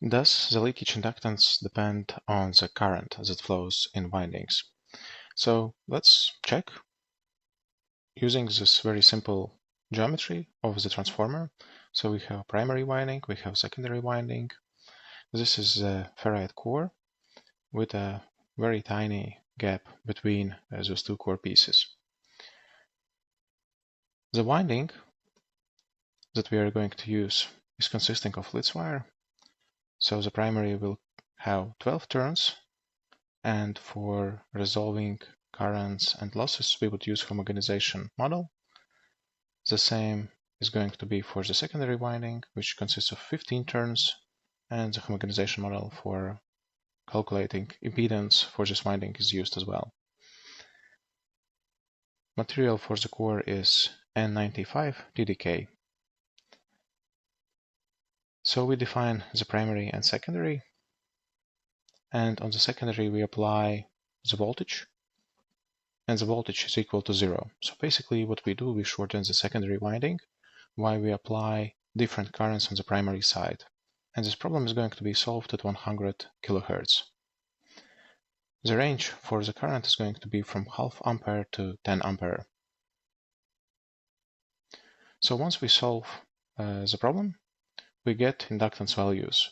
Does the leakage inductance depend on the current that flows in windings? So let's check using this very simple geometry of the transformer. So we have primary winding, we have secondary winding. This is a ferrite core with a very tiny gap between those two core pieces. The winding that we are going to use is consisting of litz wire. So the primary will have 12 turns, and for resolving currents and losses, we would use homogenization model. The same is going to be for the secondary winding, which consists of 15 turns, and the homogenization model for calculating impedance for this winding is used as well. Material for the core is N95 TDK. So we define the primary and secondary, and on the secondary we apply the voltage, and the voltage is equal to 0. So basically what we do, we shorten the secondary winding while we apply different currents on the primary side. And this problem is going to be solved at 100 kHz. The range for the current is going to be from half ampere to 10 ampere. So once we solve the problem, we get inductance values.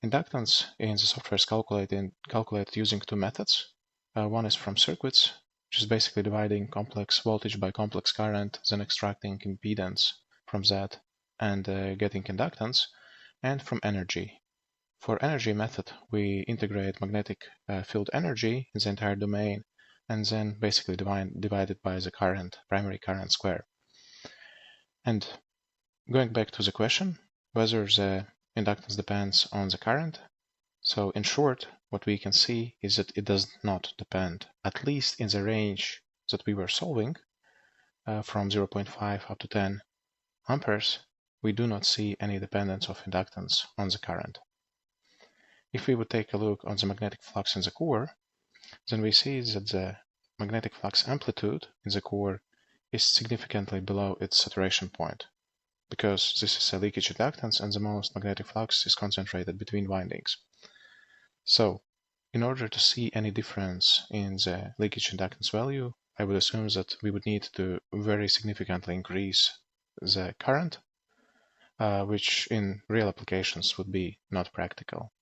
Inductance in the software is calculated using two methods. One is from circuits, which is basically dividing complex voltage by complex current, then extracting impedance from that and getting inductance, and from energy. For energy method, we integrate magnetic field energy in the entire domain and then basically divide it by the current, primary current square. And going back to the question, whether the inductance depends on the current. So in short, what we can see is that it does not depend, at least in the range that we were solving, from 0.5 up to 10 amperes, we do not see any dependence of inductance on the current. If we would take a look on the magnetic flux in the core, then we see that the magnetic flux amplitude in the core is significantly below its saturation point, because this is a leakage inductance and the most magnetic flux is concentrated between windings. So, in order to see any difference in the leakage inductance value, I would assume that we would need to very significantly increase the current, which in real applications would be not practical.